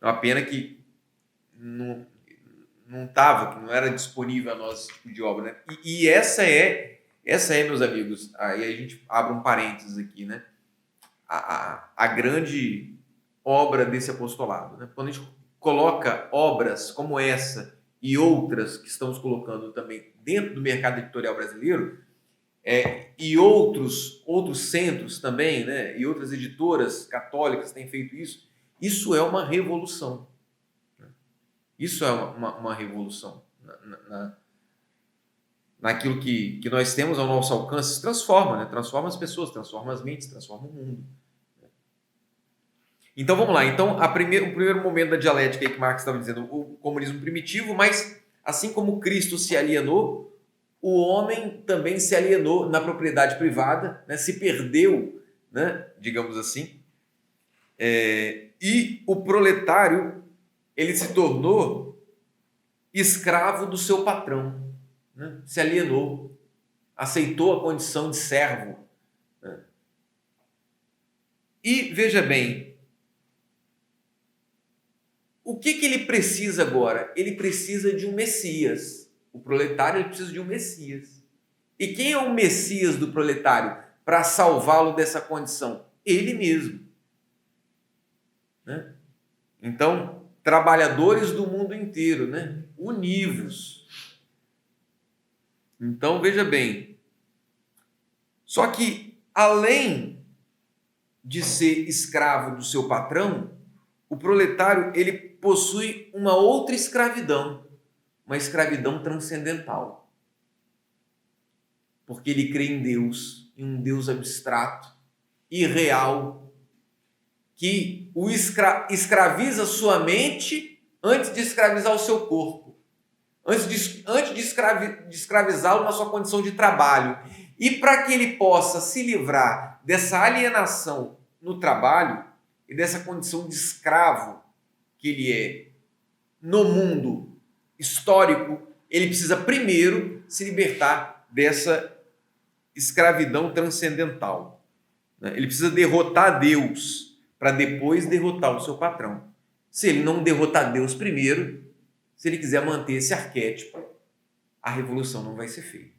É uma pena que não era disponível a nós esse tipo de obra, né? E essa é, meus amigos, aí a gente abre um parênteses aqui, né? A grande obra desse apostolado, né? Quando a gente coloca obras como essa e outras que estamos colocando também dentro do mercado editorial brasileiro, e outros centros também, né? E outras editoras católicas têm feito isso, isso é uma revolução. Isso é uma revolução naquilo que nós temos ao nosso alcance. Se transforma, né? Transforma as pessoas, transforma as mentes, transforma o mundo. Então vamos lá. Então o primeiro momento da dialética aí que Marx estava dizendo, o comunismo primitivo, mas assim como Cristo se alienou, o homem também se alienou na propriedade privada, né? Se perdeu, né? Digamos assim, e o proletário ele se tornou escravo do seu patrão, né? Se alienou, aceitou a condição de servo, né? E veja bem, o que ele precisa agora? Ele precisa de um Messias. O proletário ele precisa de um Messias. E quem é o Messias do proletário para salvá-lo dessa condição? Ele mesmo, né? Então, trabalhadores do mundo inteiro, né? Univos. Então, veja bem, Só que, além de ser escravo do seu patrão, o proletário ele possui uma outra escravidão, uma escravidão transcendental. Porque ele crê em Deus, em um Deus abstrato, irreal, que o escraviza sua mente antes de escravizar o seu corpo, antes de escravizá-lo na sua condição de trabalho. E para que ele possa se livrar dessa alienação no trabalho e dessa condição de escravo que ele é no mundo histórico, ele precisa primeiro se libertar dessa escravidão transcendental. Ele precisa derrotar Deus para depois derrotar o seu patrão. Se ele não derrotar Deus primeiro, se ele quiser manter esse arquétipo, a revolução não vai ser feita.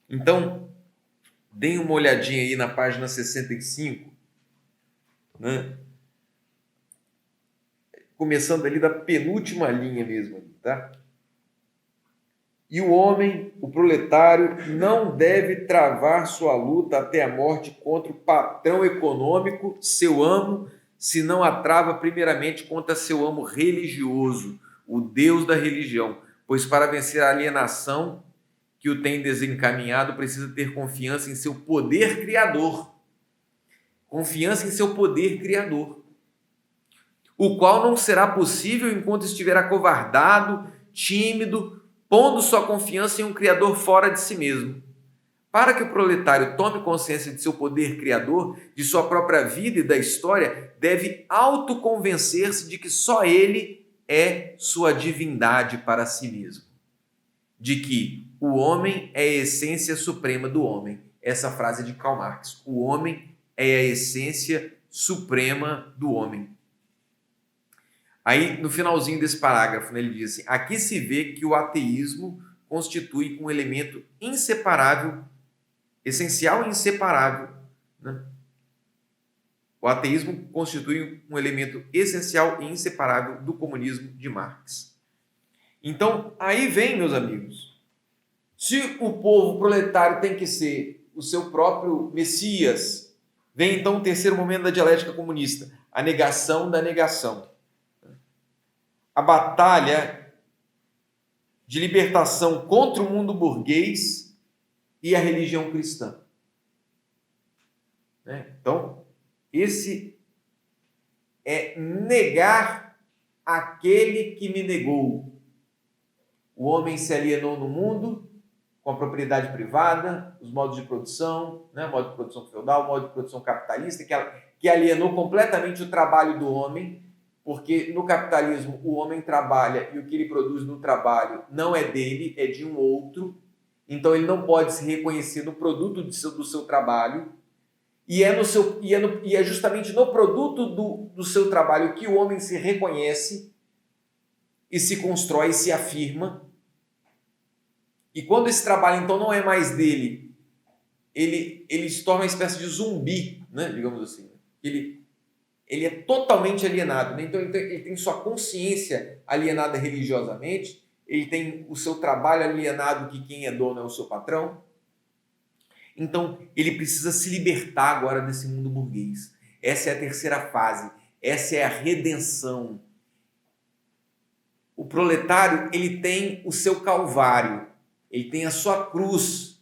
Então, deem uma olhadinha aí na página 65, começando ali da penúltima linha mesmo, tá? E o homem, o proletário, não deve travar sua luta até a morte contra o patrão econômico, seu amo, se não a trava primeiramente contra seu amo religioso, o Deus da religião, pois para vencer a alienação que o tem desencaminhado, precisa ter confiança em seu poder criador. Confiança em seu poder criador, o qual não será possível enquanto estiver acovardado, tímido, pondo sua confiança em um criador fora de si mesmo. Para que o proletário tome consciência de seu poder criador, de sua própria vida e da história, deve autoconvencer-se de que só ele é sua divindade para si mesmo. De que o homem é a essência suprema do homem. Essa frase de Karl Marx. O homem é a essência suprema do homem. Aí, no finalzinho desse parágrafo, ele diz assim: aqui se vê que o ateísmo constitui um elemento inseparável, essencial e inseparável. O ateísmo constitui um elemento essencial e inseparável do comunismo de Marx. Então, aí vem, meus amigos, se o povo proletário tem que ser o seu próprio Messias, vem então o terceiro momento da dialética comunista, a negação da negação. A batalha de libertação contra o mundo burguês e a religião cristã. Então, esse é negar aquele que me negou. O homem se alienou no mundo com a propriedade privada, os modos de produção, modo de produção feudal, modo de produção capitalista, que alienou completamente o trabalho do homem, porque no capitalismo o homem trabalha e o que ele produz no trabalho não é dele, é de um outro, então ele não pode se reconhecer no produto do seu trabalho, e é justamente no produto do seu trabalho que o homem se reconhece e se constrói e se afirma. E quando esse trabalho então não é mais dele, ele se torna uma espécie de zumbi, digamos assim. Ele é totalmente alienado. Então ele tem sua consciência alienada religiosamente, ele tem o seu trabalho alienado, que quem é dono é o seu patrão. Então ele precisa se libertar agora desse mundo burguês. Essa é a terceira fase, essa é a redenção. O proletário, ele tem o seu calvário, ele tem a sua cruz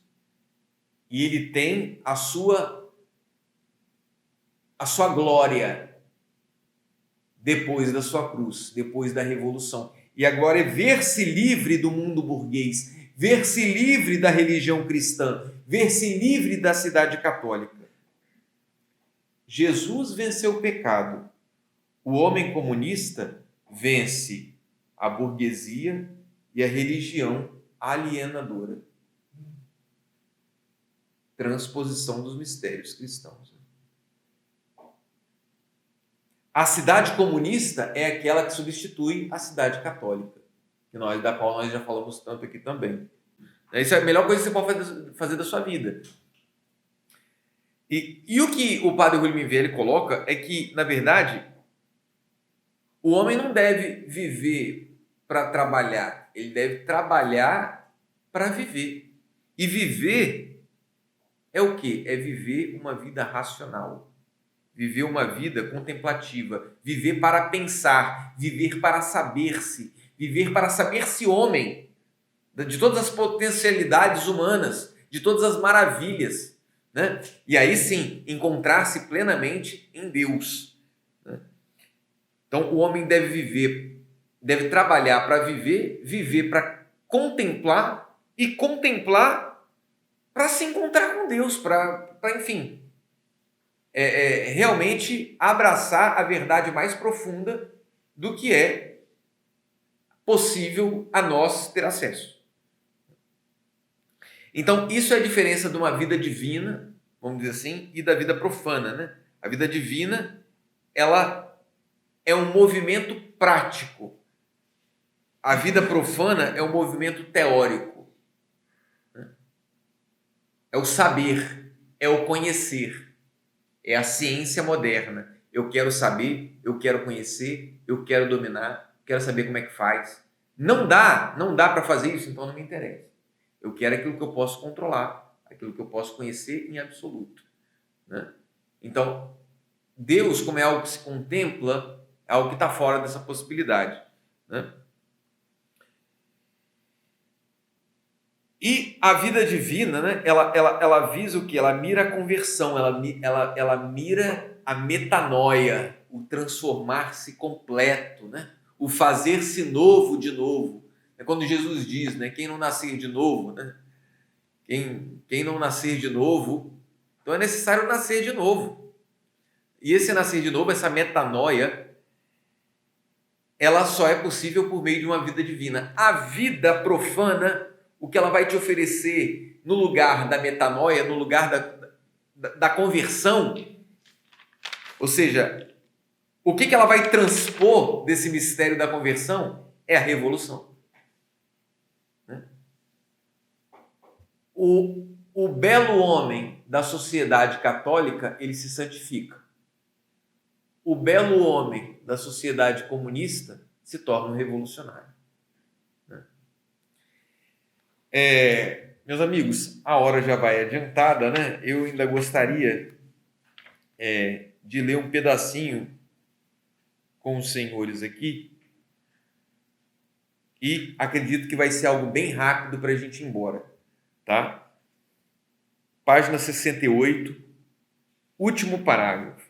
e ele tem a sua glória depois da sua cruz, depois da revolução. E agora é ver-se livre do mundo burguês, ver-se livre da religião cristã, ver-se livre da cidade católica. Jesus venceu o pecado. O homem comunista vence a burguesia e a religião alienadora. Transposição dos mistérios cristãos. A cidade comunista é aquela que substitui a cidade católica, da qual nós já falamos tanto aqui também. Isso é a melhor coisa que você pode fazer da sua vida. E o que o padre Rui Minvelli coloca é que, na verdade, o homem não deve viver para trabalhar, ele deve trabalhar para viver. E viver é o quê? É viver uma vida racional, viver uma vida contemplativa, viver para pensar, viver para saber-se, viver para saber-se homem, de todas as potencialidades humanas, de todas as maravilhas, né? E aí sim, encontrar-se plenamente em Deus, né? Então o homem deve viver, deve trabalhar para viver, viver para contemplar e contemplar para se encontrar com Deus, enfim, realmente abraçar a verdade mais profunda do que é possível a nós ter acesso. Então, isso é a diferença de uma vida divina, vamos dizer assim, e da vida profana, né? A vida divina, ela é um movimento prático. A vida profana é um movimento teórico, né? É o saber, é o conhecer, é a ciência moderna. Eu quero saber, eu quero conhecer, eu quero dominar, quero saber como é que faz. Não dá para fazer isso, então não me interessa. Eu quero aquilo que eu posso controlar, aquilo que eu posso conhecer em absoluto, né? Então, Deus, como é algo que se contempla, é algo que está fora dessa possibilidade, né? E a vida divina, né, ela visa o quê? Ela mira a conversão, ela mira a metanoia, o transformar-se completo, né? O fazer-se novo de novo. É quando Jesus diz, né, quem não nascer de novo, né? Quem não nascer de novo, então é necessário nascer de novo. E esse nascer de novo, essa metanoia, ela só é possível por meio de uma vida divina. A vida profana, o que ela vai te oferecer no lugar da metanoia, no lugar da conversão, ou seja, o que ela vai transpor desse mistério da conversão é a revolução. O belo homem da sociedade católica, ele se santifica. O belo homem da sociedade comunista se torna um revolucionário. Meus amigos, a hora já vai adiantada, né? Eu ainda gostaria de ler um pedacinho com os senhores aqui e acredito que vai ser algo bem rápido para a gente ir embora, tá? Página 68, último parágrafo.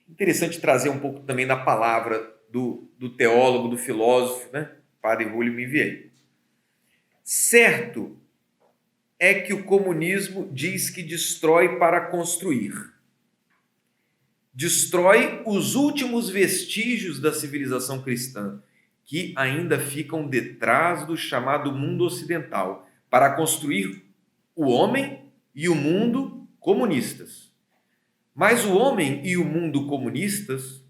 Interessante trazer um pouco também da palavra do teólogo, do filósofo, né? Padre Júlio Mivier. Certo é que o comunismo diz que destrói para construir. Destrói os últimos vestígios da civilização cristã, que ainda ficam detrás do chamado mundo ocidental, para construir o homem e o mundo comunistas. Mas o homem e o mundo comunistas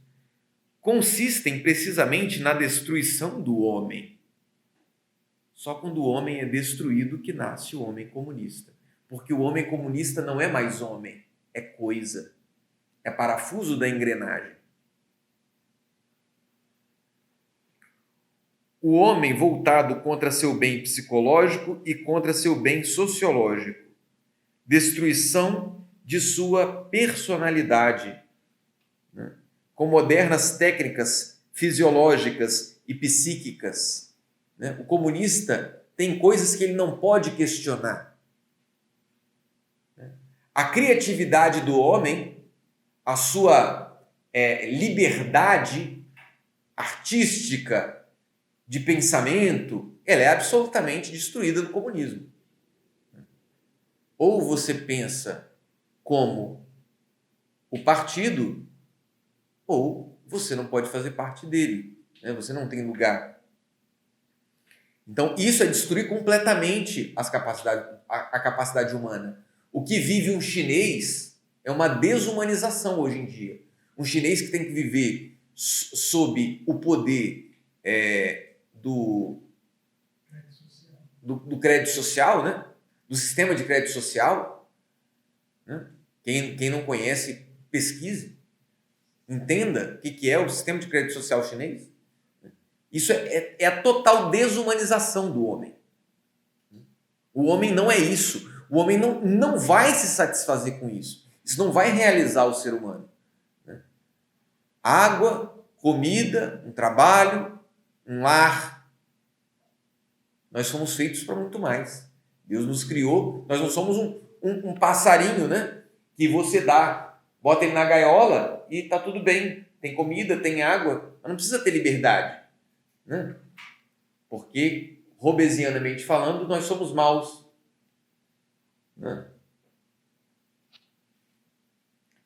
consistem precisamente na destruição do homem. Só quando o homem é destruído que nasce o homem comunista. Porque o homem comunista não é mais homem, é coisa. É parafuso da engrenagem. O homem voltado contra seu bem psicológico e contra seu bem sociológico. Destruição de sua personalidade, né? Com modernas técnicas fisiológicas e psíquicas. O comunista tem coisas que ele não pode questionar. A criatividade do homem, a sua liberdade artística de pensamento, ela é absolutamente destruída no comunismo. Ou você pensa como o partido, ou você não pode fazer parte dele, né? Você não tem lugar. Então, isso é destruir completamente a capacidade humana. O que vive um chinês é uma desumanização hoje em dia. Um chinês que tem que viver sob o poder do crédito social, né? Do sistema de crédito social. Né? Quem não conhece, pesquise. Entenda o que é o sistema de crédito social chinês. Isso é a total desumanização do homem. O homem não é isso. O homem não vai se satisfazer com isso. Isso não vai realizar o ser humano. Né? Água, comida, um trabalho, um lar. Nós somos feitos para muito mais. Deus nos criou. Nós não somos um passarinho, né? Que você bota ele na gaiola e está tudo bem. Tem comida, tem água. Mas não precisa ter liberdade. Né? Porque, robesianamente falando, nós somos maus. Né?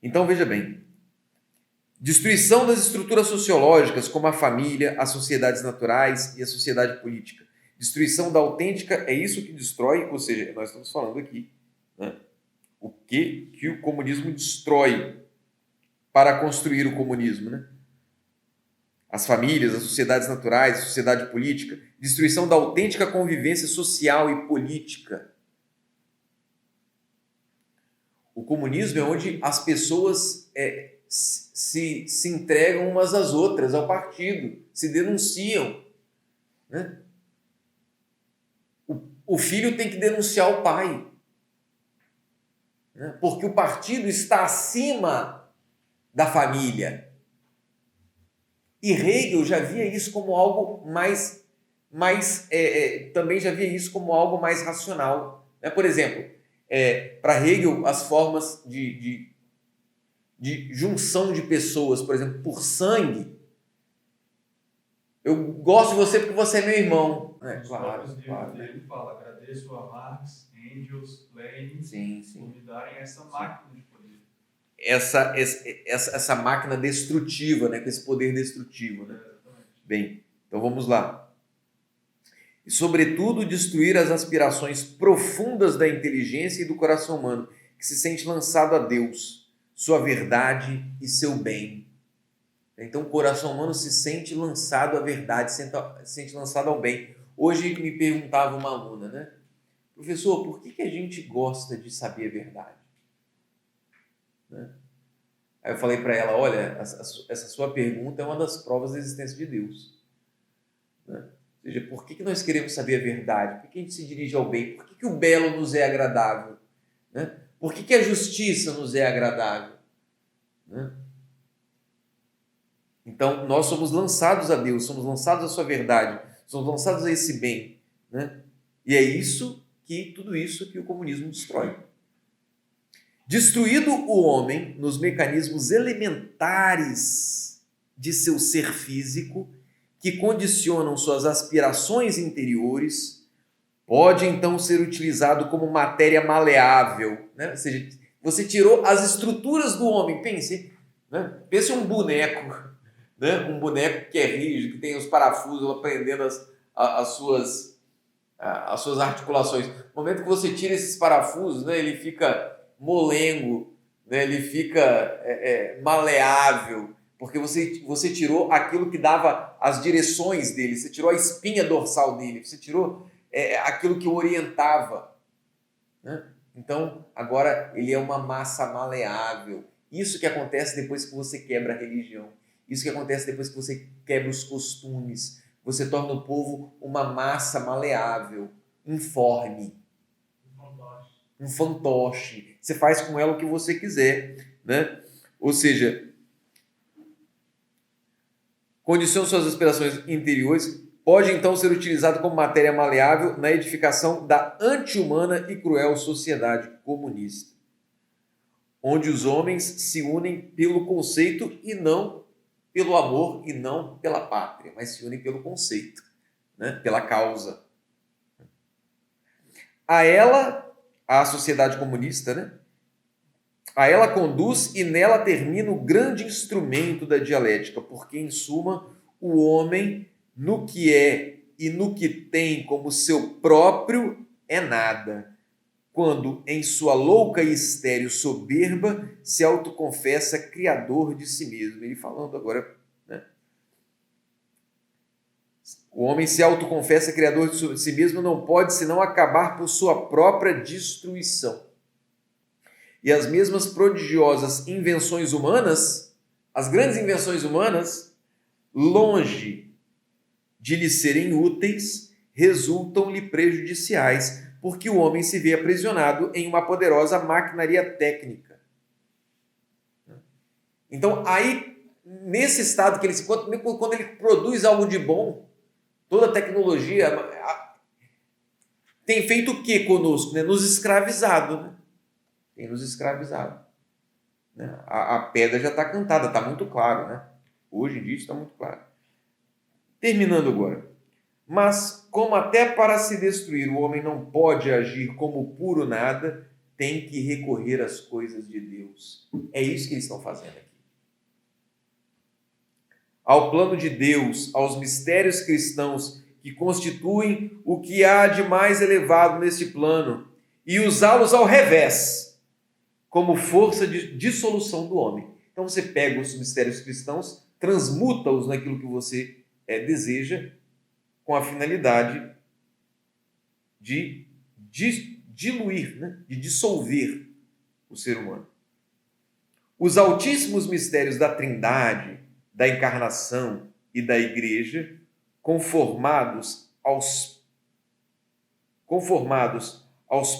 Então, veja bem. Destruição das estruturas sociológicas, como a família, as sociedades naturais e a sociedade política. Destruição da autêntica, é isso que destrói, ou seja, nós estamos falando aqui, né? O que o comunismo destrói para construir o comunismo, né? As famílias, as sociedades naturais, a sociedade política, destruição da autêntica convivência social e política. O comunismo é onde as pessoas se entregam umas às outras, ao partido, se denunciam. Né? O filho tem que denunciar o pai, né? Porque o partido está acima da família. E Hegel já via isso como algo também já via isso como algo mais racional. Né? Por exemplo, para Hegel, as formas de junção de pessoas, por exemplo, por sangue. Eu gosto de você porque você é meu irmão. Os próprios livros dele fala, agradeço a Marx, Engels, Lenin por me darem essa máquina de poder. Essa máquina destrutiva, né? Com esse poder destrutivo. Né? Bem, então vamos lá. E, sobretudo, destruir as aspirações profundas da inteligência e do coração humano, que se sente lançado a Deus, sua verdade e seu bem. Então, o coração humano se sente lançado à verdade, se sente lançado ao bem. Hoje me perguntava uma aluna, né? Professor, por que a gente gosta de saber a verdade? Né? Aí eu falei para ela, olha, essa sua pergunta é uma das provas da existência de Deus. Né? Ou seja, por que nós queremos saber a verdade? Por que a gente se dirige ao bem? Por que o belo nos é agradável? Né? Por que a justiça nos é agradável? Né? Então, nós somos lançados a Deus, somos lançados à sua verdade, somos lançados a esse bem. Né? E é tudo isso que o comunismo destrói. Destruído o homem nos mecanismos elementares de seu ser físico, que condicionam suas aspirações interiores, pode então ser utilizado como matéria maleável. Né? Ou seja, você tirou as estruturas do homem. Pense um boneco. Né? Um boneco que é rígido, que tem os parafusos prendendo as suas articulações. No momento que você tira esses parafusos, né, ele fica molengo, né, ele fica maleável, porque você tirou aquilo que dava as direções dele, você tirou a espinha dorsal dele, você tirou aquilo que o orientava. Né? Então, agora ele é uma massa maleável. Isso que acontece depois que você quebra a religião. Isso que acontece depois que você quebra os costumes. Você torna o povo uma massa maleável, informe. Um fantoche. Você faz com ela o que você quiser. Né? Ou seja, condiciona suas aspirações interiores, pode então ser utilizado como matéria maleável na edificação da anti-humana e cruel sociedade comunista, onde os homens se unem pelo conceito e não pelo amor e não pela pátria, mas se unem pelo conceito, né? Pela causa. A sociedade comunista, né? A ela conduz e nela termina o grande instrumento da dialética, porque, em suma, o homem, no que é e no que tem como seu próprio, é nada, quando, em sua louca e estéril soberba, se autoconfessa criador de si mesmo. Ele falando agora, né? O homem se autoconfessa criador de si mesmo, não pode senão acabar por sua própria destruição. E as mesmas prodigiosas invenções humanas, as grandes invenções humanas, longe de lhe serem úteis, resultam-lhe prejudiciais, porque o homem se vê aprisionado em uma poderosa maquinaria técnica. Então, aí, nesse estado que ele se encontra, quando ele produz algo de bom, toda a tecnologia tem feito o que conosco? Né? Nos escravizado. Né? Tem nos escravizado. Né? A pedra já está cantada, está muito claro. Né? Hoje em dia está muito claro. Terminando agora. Mas, como até para se destruir o homem não pode agir como puro nada, tem que recorrer às coisas de Deus. É isso que eles estão fazendo aqui. Ao plano de Deus, aos mistérios cristãos que constituem o que há de mais elevado neste plano e usá-los ao revés, como força de dissolução do homem. Então você pega os mistérios cristãos, transmuta-os naquilo que você deseja, com a finalidade de diluir, né? De dissolver o ser humano. Os altíssimos mistérios da Trindade, da encarnação e da igreja, conformados aos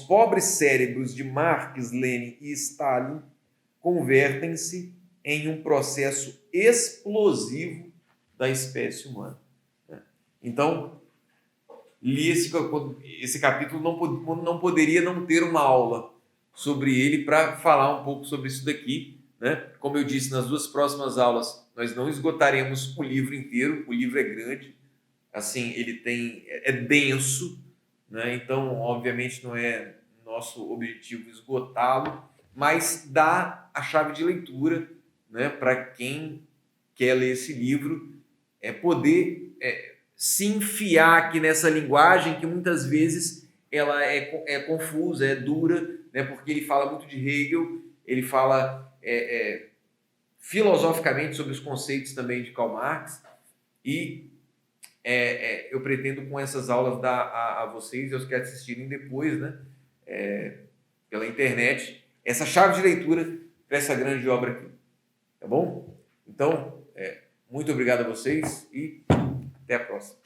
pobres cérebros de Marx, Lenin e Stalin, convertem-se em um processo explosivo da espécie humana. Então, li esse capítulo, não poderia não ter uma aula sobre ele para falar um pouco sobre isso daqui. Né? Como eu disse, nas 2 próximas aulas nós não esgotaremos o livro inteiro, o livro é grande, assim, ele é denso, né? Então, obviamente, não é nosso objetivo esgotá-lo, mas dá a chave de leitura, né, para quem quer ler esse livro, poder se enfiar aqui nessa linguagem que muitas vezes ela é confusa, é dura, né, porque ele fala muito de Hegel, ele fala filosoficamente sobre os conceitos também de Karl Marx, e eu pretendo com essas aulas dar a vocês, aos que assistirem depois, né, pela internet, essa chave de leitura para essa grande obra aqui. Tá bom? Então, muito obrigado a vocês e até a próxima.